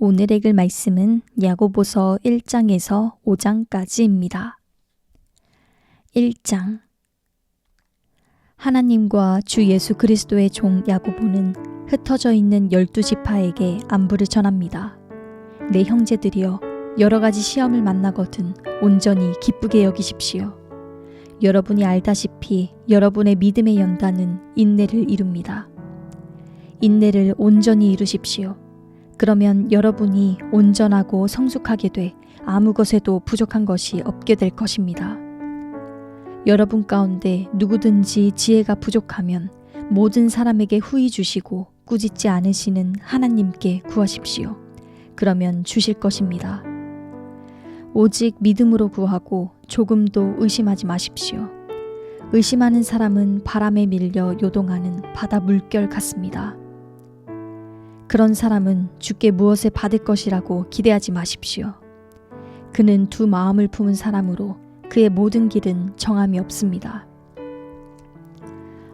오늘 읽을 말씀은 야고보서 1장에서 5장까지입니다. 1장. 하나님과 주 예수 그리스도의 종 야고보는 흩어져 있는 12지파에게 안부를 전합니다. 내 형제들이여, 여러 가지 시험을 만나거든 온전히 기쁘게 여기십시오. 여러분이 알다시피 여러분의 믿음의 연단은 인내를 이룹니다. 인내를 온전히 이루십시오. 그러면 여러분이 온전하고 성숙하게 돼 아무 것에도 부족한 것이 없게 될 것입니다. 여러분 가운데 누구든지 지혜가 부족하면 모든 사람에게 후히 주시고 꾸짖지 않으시는 하나님께 구하십시오. 그러면 주실 것입니다. 오직 믿음으로 구하고 조금도 의심하지 마십시오. 의심하는 사람은 바람에 밀려 요동하는 바다 물결 같습니다. 그런 사람은 주께 무엇을 받을 것이라고 기대하지 마십시오. 그는 두 마음을 품은 사람으로 그의 모든 길은 정함이 없습니다.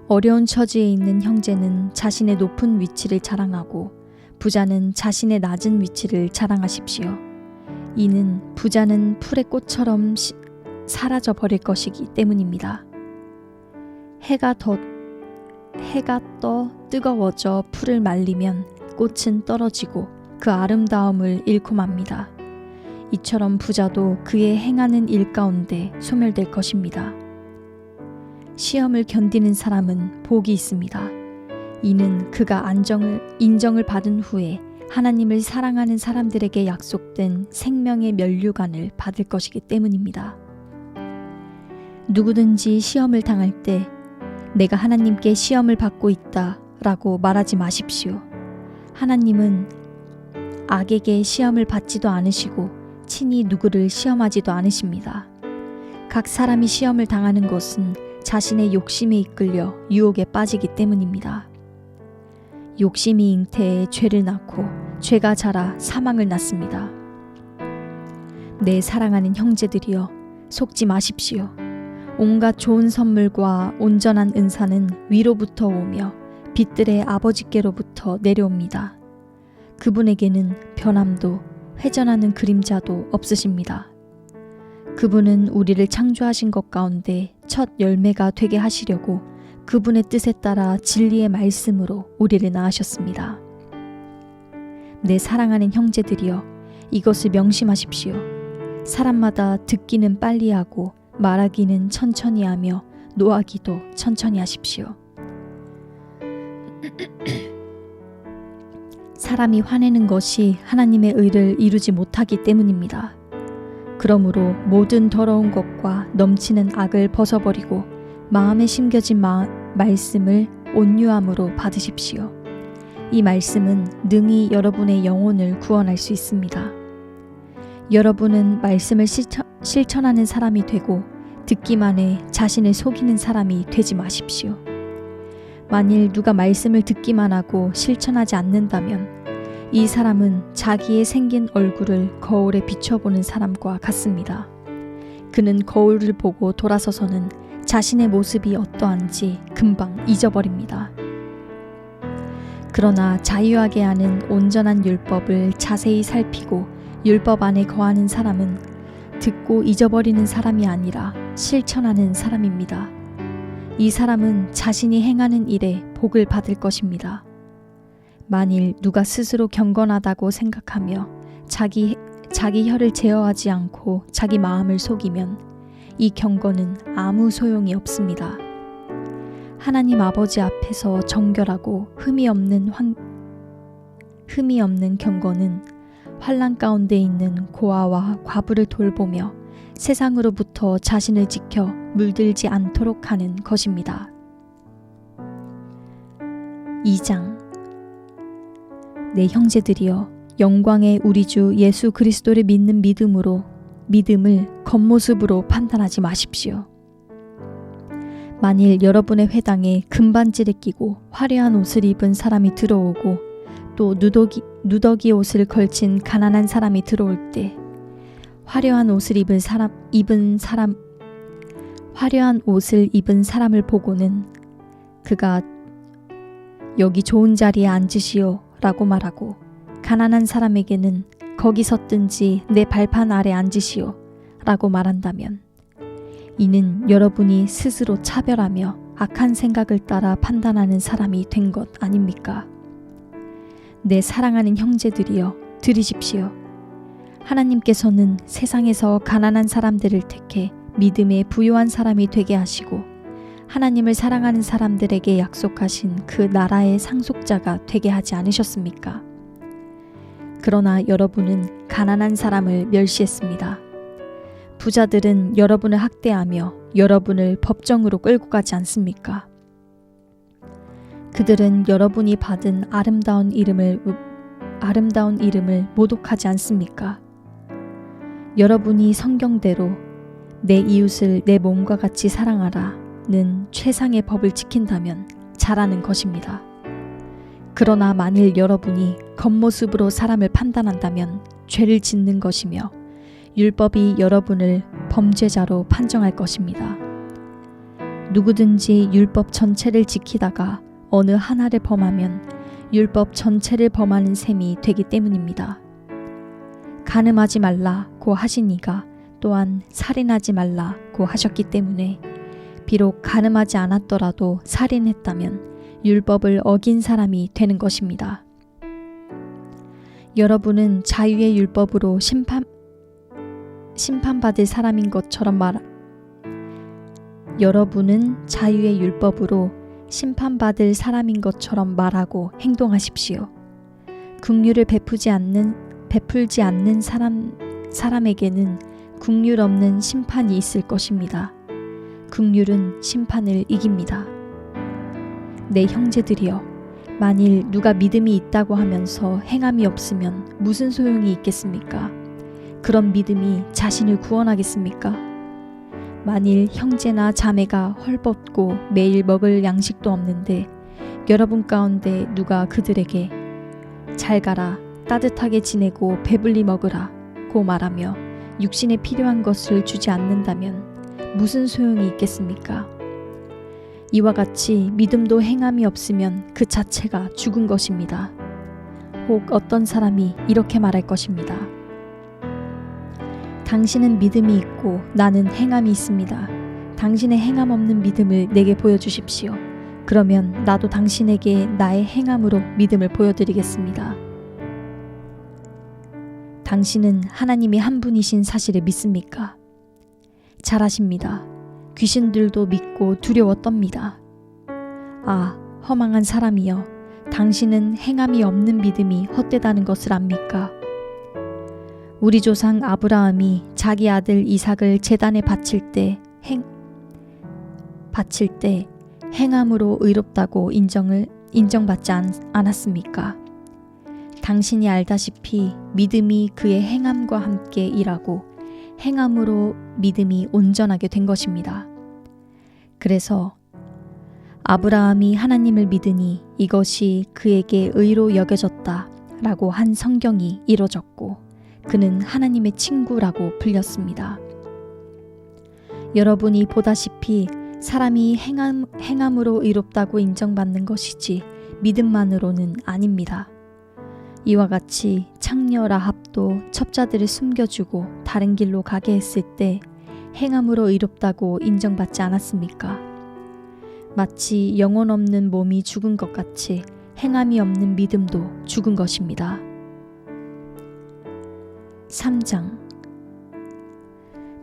어려운 처지에 있는 형제는 자신의 높은 위치를 자랑하고 부자는 자신의 낮은 위치를 자랑하십시오. 이는 부자는 풀의 꽃처럼 사라져 버릴 것이기 때문입니다. 해가 떠 뜨거워져 풀을 말리면 꽃은 떨어지고 그 아름다움을 잃고 맙니다. 이처럼 부자도 그의 행하는 일 가운데 소멸될 것입니다. 시험을 견디는 사람은 복이 있습니다. 이는 그가 인정을 받은 후에 하나님을 사랑하는 사람들에게 약속된 생명의 면류관을 받을 것이기 때문입니다. 누구든지 시험을 당할 때 내가 하나님께 시험을 받고 있다 라고 말하지 마십시오. 하나님은 악에게 시험을 받지도 않으시고 친히 누구를 시험하지도 않으십니다. 각 사람이 시험을 당하는 것은 자신의 욕심에 이끌려 유혹에 빠지기 때문입니다. 욕심이 잉태해 죄를 낳고 죄가 자라 사망을 낳습니다. 내 사랑하는 형제들이여, 속지 마십시오. 온갖 좋은 선물과 온전한 은사는 위로부터 오며 빛들의 아버지께로부터 내려옵니다. 그분에게는 변함도 회전하는 그림자도 없으십니다. 그분은 우리를 창조하신 것 가운데 첫 열매가 되게 하시려고 그분의 뜻에 따라 진리의 말씀으로 우리를 낳으셨습니다. 내 사랑하는 형제들이여, 이것을 명심하십시오. 사람마다 듣기는 빨리 하고 말하기는 천천히 하며 노하기도 천천히 하십시오. 사람이 화내는 것이 하나님의 의를 이루지 못하기 때문입니다. 그러므로 모든 더러운 것과 넘치는 악을 벗어버리고 마음에 심겨진 말씀을 온유함으로 받으십시오. 이 말씀은 능히 여러분의 영혼을 구원할 수 있습니다. 여러분은 말씀을 실천하는 사람이 되고 듣기만 해 자신을 속이는 사람이 되지 마십시오. 만일 누가 말씀을 듣기만 하고 실천하지 않는다면 이 사람은 자기의 생긴 얼굴을 거울에 비춰보는 사람과 같습니다. 그는 거울을 보고 돌아서서는 자신의 모습이 어떠한지 금방 잊어버립니다. 그러나 자유하게 하는 온전한 율법을 자세히 살피고 율법 안에 거하는 사람은 듣고 잊어버리는 사람이 아니라 실천하는 사람입니다. 이 사람은 자신이 행하는 일에 복을 받을 것입니다. 만일 누가 스스로 경건하다고 생각하며 자기 혀를 제어하지 않고 자기 마음을 속이면 이 경건은 아무 소용이 없습니다. 하나님 아버지 앞에서 정결하고 흠이 없는 경건은 환난 가운데 있는 고아와 과부를 돌보며 세상으로부터 자신을 지켜 물들지 않도록 하는 것입니다. 2장. 내 형제들이여, 영광의 우리 주 예수 그리스도를 믿는 믿음을 겉모습으로 판단하지 마십시오. 만일 여러분의 회당에 금반지를 끼고 화려한 옷을 입은 사람이 들어오고 또 누더기 옷을 걸친 가난한 사람이 들어올 때 화려한 옷을 입은 사람을 보고는 그가 여기 좋은 자리에 앉으시오 라고 말하고 가난한 사람에게는 거기 섰든지 내 발판 아래 앉으시오 라고 말한다면 이는 여러분이 스스로 차별하며 악한 생각을 따라 판단하는 사람이 된 것 아닙니까? 내 사랑하는 형제들이여 들으십시오. 하나님께서는 세상에서 가난한 사람들을 택해 믿음에 부유한 사람이 되게 하시고 하나님을 사랑하는 사람들에게 약속하신 그 나라의 상속자가 되게 하지 않으셨습니까? 그러나 여러분은 가난한 사람을 멸시했습니다. 부자들은 여러분을 학대하며 여러분을 법정으로 끌고 가지 않습니까? 그들은 여러분이 받은 아름다운 이름을 모독하지 않습니까? 여러분이 성경대로 내 이웃을 내 몸과 같이 사랑하라는 최상의 법을 지킨다면 잘하는 것입니다. 그러나 만일 여러분이 겉모습으로 사람을 판단한다면 죄를 짓는 것이며 율법이 여러분을 범죄자로 판정할 것입니다. 누구든지 율법 전체를 지키다가 어느 하나를 범하면 율법 전체를 범하는 셈이 되기 때문입니다. 간음하지 말라고 하신 이가 또한 살인하지 말라고 하셨기 때문에 비록 간음하지 않았더라도 살인했다면 율법을 어긴 사람이 되는 것입니다. 여러분은 자유의 율법으로 심판받을 사람인 것처럼 말하고 행동하십시오. 긍휼을 베풀지 않는 사람에게는 긍휼 없는 심판이 있을 것입니다. 긍휼은 심판을 이깁니다. 내 형제들이여, 만일 누가 믿음이 있다고 하면서 행함이 없으면 무슨 소용이 있겠습니까? 그런 믿음이 자신을 구원하겠습니까? 만일 형제나 자매가 헐벗고 매일 먹을 양식도 없는데 여러분 가운데 누가 그들에게 잘 가라, 따뜻하게 지내고 배불리 먹으라 고 말하며 육신에 필요한 것을 주지 않는다면 무슨 소용이 있겠습니까? 이와 같이 믿음도 행함이 없으면 그 자체가 죽은 것입니다. 혹 어떤 사람이 이렇게 말할 것입니다. 당신은 믿음이 있고 나는 행함이 있습니다. 당신의 행함 없는 믿음을 내게 보여주십시오. 그러면 나도 당신에게 나의 행함으로 믿음을 보여드리겠습니다. 당신은 하나님이 한 분이신 사실을 믿습니까? 잘하십니다. 귀신들도 믿고 두려워 떱니다. 아, 허망한 사람이여, 당신은 행함이 없는 믿음이 헛되다는 것을 압니까? 우리 조상 아브라함이 자기 아들 이삭을 제단에 바칠 때 행함으로 의롭다고 인정받지 않았습니까? 당신이 알다시피 믿음이 그의 행함과 함께 일하고 행함으로 믿음이 온전하게 된 것입니다. 그래서 아브라함이 하나님을 믿으니 이것이 그에게 의로 여겨졌다 라고 한 성경이 이뤄졌고 그는 하나님의 친구라고 불렸습니다. 여러분이 보다시피 사람이 행함으로 의롭다고 인정받는 것이지 믿음만으로는 아닙니다. 이와 같이 창녀 라합도 첩자들을 숨겨주고 다른 길로 가게 했을 때 행함으로 의롭다고 인정받지 않았습니까? 마치 영혼 없는 몸이 죽은 것 같이 행함이 없는 믿음도 죽은 것입니다. 3장.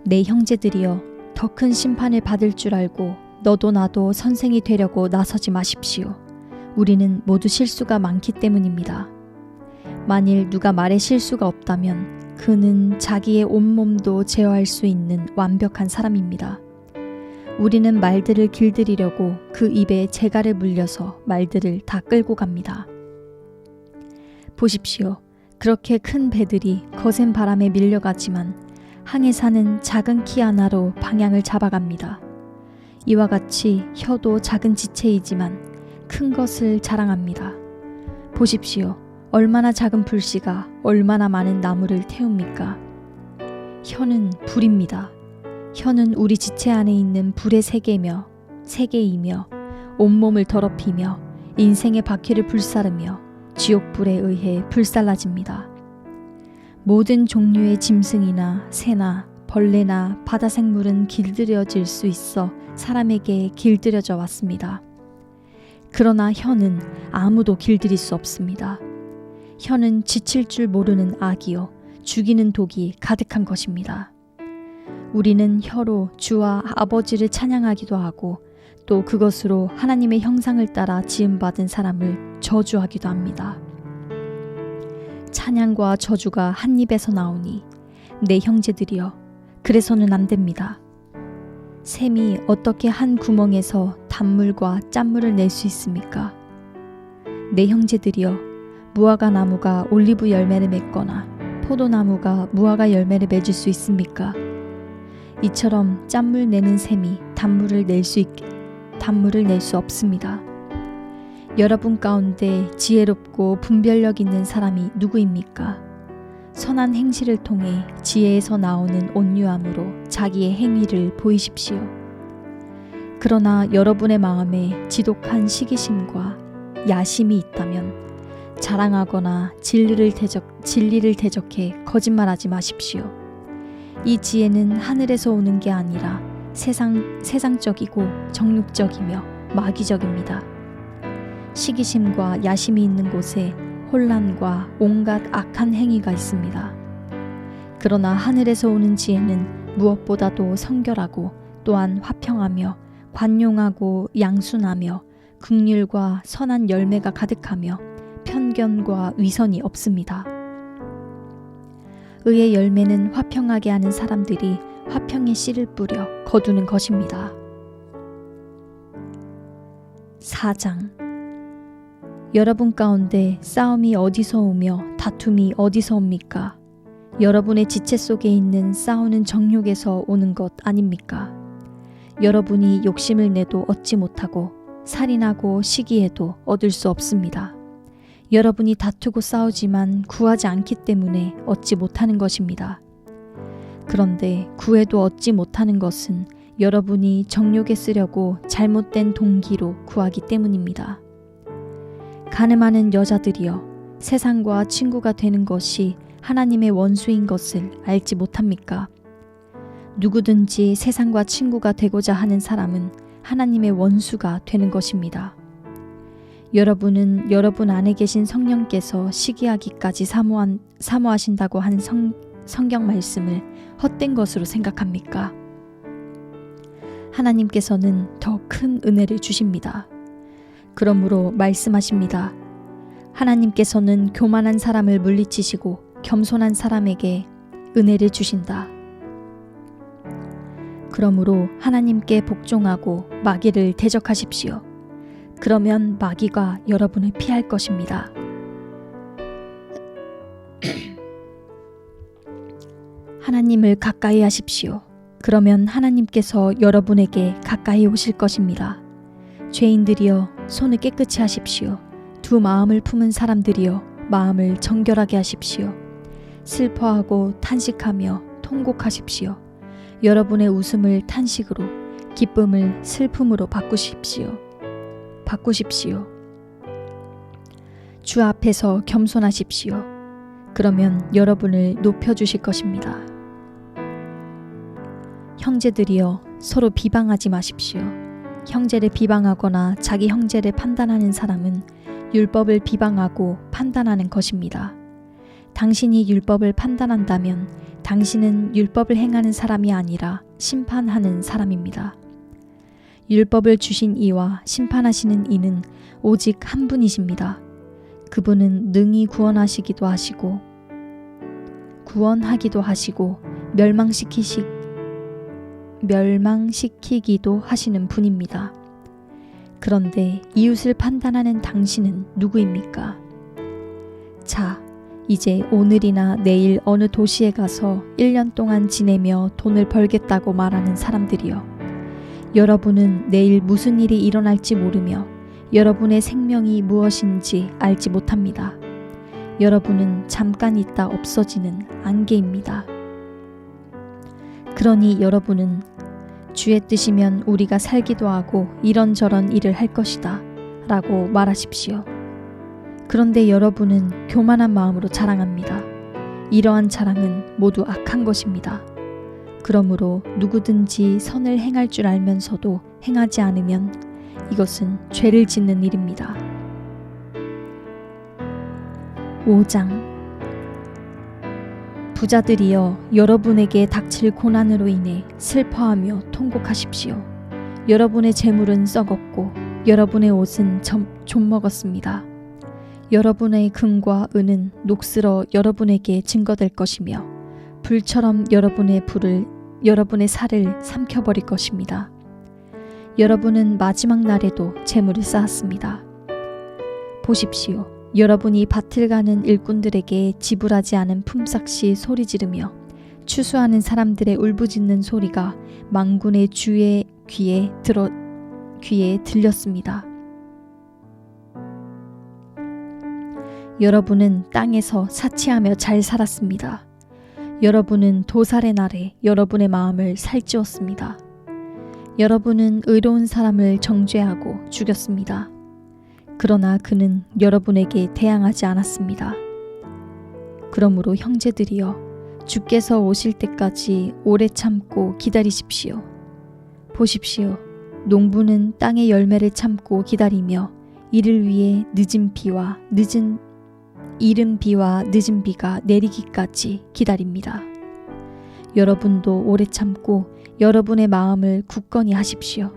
내 형제들이여, 더 큰 심판을 받을 줄 알고 너도 나도 선생이 되려고 나서지 마십시오. 우리는 모두 실수가 많기 때문입니다. 만일 누가 말에 실수가 없다면 그는 자기의 온몸도 제어할 수 있는 완벽한 사람입니다. 우리는 말들을 길들이려고 그 입에 재갈을 물려서 말들을 다 끌고 갑니다. 보십시오. 그렇게 큰 배들이 거센 바람에 밀려가지만 항해 사는 작은 키 하나로 방향을 잡아갑니다. 이와 같이 혀도 작은 지체이지만 큰 것을 자랑합니다. 보십시오. 얼마나 작은 불씨가 얼마나 많은 나무를 태웁니까? 혀는 불입니다. 혀는 우리 지체 안에 있는 불의 세계이며 온몸을 더럽히며 인생의 바퀴를 불사르며 지옥불에 의해 불살라집니다. 모든 종류의 짐승이나 새나 벌레나 바다 생물은 길들여질 수 있어 사람에게 길들여져 왔습니다. 그러나 혀는 아무도 길들일 수 없습니다. 혀는 지칠 줄 모르는 악이요 죽이는 독이 가득한 것입니다. 우리는 혀로 주와 아버지를 찬양하기도 하고 또 그것으로 하나님의 형상을 따라 지음받은 사람을 저주하기도 합니다. 찬양과 저주가 한 입에서 나오니 내 형제들이여 그래서는 안 됩니다. 샘이 어떻게 한 구멍에서 단물과 짠물을 낼 수 있습니까? 내 형제들이여 무화과 나무가 올리브 열매를 맺거나 포도나무가 무화과 열매를 맺을 수 있습니까? 이처럼 짠물 내는 샘이 단물을 낼 수 없습니다. 여러분 가운데 지혜롭고 분별력 있는 사람이 누구입니까? 선한 행실을 통해 지혜에서 나오는 온유함으로 자기의 행위를 보이십시오. 그러나 여러분의 마음에 지독한 시기심과 야심이 있다면 자랑하거나 진리를 대적해 거짓말하지 마십시오. 이 지혜는 하늘에서 오는 게 아니라 세상적이고 정욕적이며 마귀적입니다. 시기심과 야심이 있는 곳에 혼란과 온갖 악한 행위가 있습니다. 그러나 하늘에서 오는 지혜는 무엇보다도 성결하고 또한 화평하며 관용하고 양순하며 긍휼과 선한 열매가 가득하며 편견과 위선이 없습니다. 의의 열매는 화평하게 하는 사람들이 화평의 씨를 뿌려 거두는 것입니다. 4장. 여러분 가운데 싸움이 어디서 오며 다툼이 어디서 옵니까? 여러분의 지체 속에 있는 싸우는 정욕에서 오는 것 아닙니까? 여러분이 욕심을 내도 얻지 못하고 살인하고 시기해도 얻을 수 없습니다. 여러분이 다투고 싸우지만 구하지 않기 때문에 얻지 못하는 것입니다. 그런데 구해도 얻지 못하는 것은 여러분이 정욕에 쓰려고 잘못된 동기로 구하기 때문입니다. 가늠하는 여자들이여 세상과 친구가 되는 것이 하나님의 원수인 것을 알지 못합니까? 누구든지 세상과 친구가 되고자 하는 사람은 하나님의 원수가 되는 것입니다. 여러분은 여러분 안에 계신 성령께서 시기하기까지 사모하신다고 한 성경 말씀을 헛된 것으로 생각합니까? 하나님께서는 더 큰 은혜를 주십니다. 그러므로 말씀하십니다. 하나님께서는 교만한 사람을 물리치시고 겸손한 사람에게 은혜를 주신다. 그러므로 하나님께 복종하고 마귀를 대적하십시오. 그러면 마귀가 여러분을 피할 것입니다. 하나님을 가까이 하십시오. 그러면 하나님께서 여러분에게 가까이 오실 것입니다. 죄인들이여 손을 깨끗이 하십시오. 두 마음을 품은 사람들이여 마음을 정결하게 하십시오. 슬퍼하고 탄식하며 통곡하십시오. 여러분의 웃음을 탄식으로 기쁨을 슬픔으로 바꾸십시오. 주 앞에서 겸손하십시오. 그러면 여러분을 높여주실 것입니다. 형제들이여 서로 비방하지 마십시오. 형제를 비방하거나 자기 형제를 판단하는 사람은 율법을 비방하고 판단하는 것입니다. 당신이 율법을 판단한다면 당신은 율법을 행하는 사람이 아니라 심판하는 사람입니다. 율법을 주신 이와 심판하시는 이는 오직 한 분이십니다. 그분은 능히 구원하기도 하시고 멸망시키기도 하시는 분입니다. 그런데 이웃을 판단하는 당신은 누구입니까? 자, 이제 오늘이나 내일 어느 도시에 가서 1년 동안 지내며 돈을 벌겠다고 말하는 사람들이여. 여러분은 내일 무슨 일이 일어날지 모르며 여러분의 생명이 무엇인지 알지 못합니다. 여러분은 잠깐 있다 없어지는 안개입니다. 그러니 여러분은 주의 뜻이면 우리가 살기도 하고 이런저런 일을 할 것이다 라고 말하십시오. 그런데 여러분은 교만한 마음으로 자랑합니다. 이러한 자랑은 모두 악한 것입니다. 그러므로 누구든지 선을 행할 줄 알면서도 행하지 않으면 이것은 죄를 짓는 일입니다. 5장. 부자들이여, 여러분에게 닥칠 고난으로 인해 슬퍼하며 통곡하십시오. 여러분의 재물은 썩었고 여러분의 옷은 좀 먹었습니다. 여러분의 금과 은은 녹슬어 여러분에게 증거될 것이며 불처럼 여러분의 살을 삼켜버릴 것입니다. 여러분은 마지막 날에도 재물을 쌓았습니다. 보십시오. 여러분이 밭을 가는 일꾼들에게 지불하지 않은 품삯이 소리 지르며 추수하는 사람들의 울부짖는 소리가 만군의 주의 귀에 들렸습니다. 여러분은 땅에서 사치하며 잘 살았습니다. 여러분은 도살의 날에 여러분의 마음을 살찌웠습니다. 여러분은 의로운 사람을 정죄하고 죽였습니다. 그러나 그는 여러분에게 대항하지 않았습니다. 그러므로 형제들이여, 주께서 오실 때까지 오래 참고 기다리십시오. 보십시오. 농부는 땅의 열매를 참고 기다리며 이를 위해 이른 비와 늦은 비가 내리기까지 기다립니다. 여러분도 오래 참고 여러분의 마음을 굳건히 하십시오.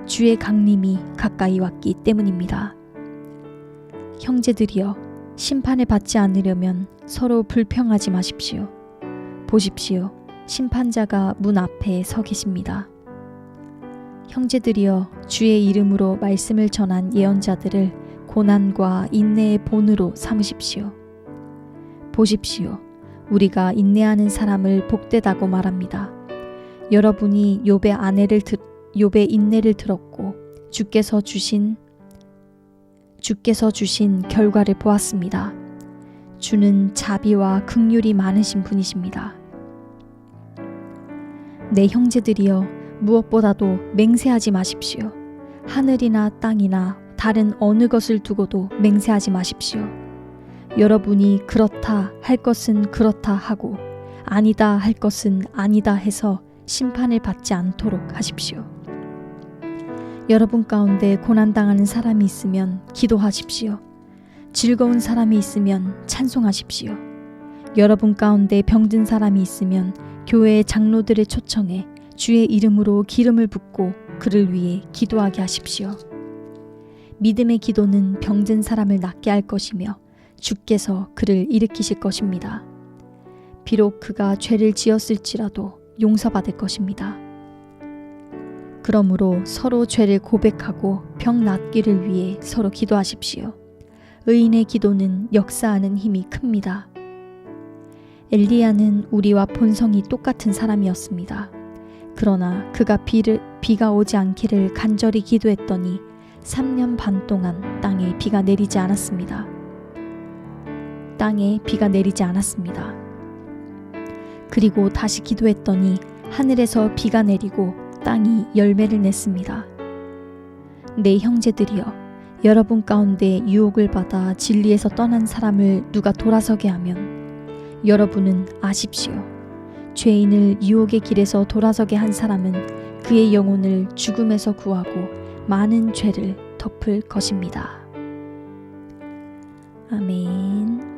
주의 강림이 가까이 왔기 때문입니다. 형제들이여, 심판을 받지 않으려면 서로 불평하지 마십시오. 보십시오. 심판자가 문 앞에 서 계십니다. 형제들이여, 주의 이름으로 말씀을 전한 예언자들을 고난과 인내의 본으로 삼으십시오. 보십시오. 우리가 인내하는 사람을 복되다고 말합니다. 여러분이 욥의 인내를 들었고 주께서 주신 결과를 보았습니다. 주는 자비와 긍휼이 많으신 분이십니다. 내 형제들이여, 무엇보다도 맹세하지 마십시오. 하늘이나 땅이나 다른 어느 것을 두고도 맹세하지 마십시오. 여러분이 그렇다 할 것은 그렇다 하고 아니다 할 것은 아니다 해서 심판을 받지 않도록 하십시오. 여러분 가운데 고난당하는 사람이 있으면 기도하십시오. 즐거운 사람이 있으면 찬송하십시오. 여러분 가운데 병든 사람이 있으면 교회의 장로들을 초청해 주의 이름으로 기름을 붓고 그를 위해 기도하게 하십시오. 믿음의 기도는 병든 사람을 낫게 할 것이며 주께서 그를 일으키실 것입니다. 비록 그가 죄를 지었을지라도 용서받을 것입니다. 그러므로 서로 죄를 고백하고 병 낫기를 위해 서로 기도하십시오. 의인의 기도는 역사하는 힘이 큽니다. 엘리야는 우리와 본성이 똑같은 사람이었습니다. 그러나 그가 비가 오지 않기를 간절히 기도했더니 3년 반 동안 땅에 비가 내리지 않았습니다. 그리고 다시 기도했더니 하늘에서 비가 내리고 땅이 열매를 냈습니다. 내 형제들이여, 여러분 가운데 유혹을 받아 진리에서 떠난 사람을 누가 돌아서게 하면 여러분은 아십시오. 죄인을 유혹의 길에서 돌아서게 한 사람은 그의 영혼을 죽음에서 구하고 많은 죄를 덮을 것입니다. 아멘.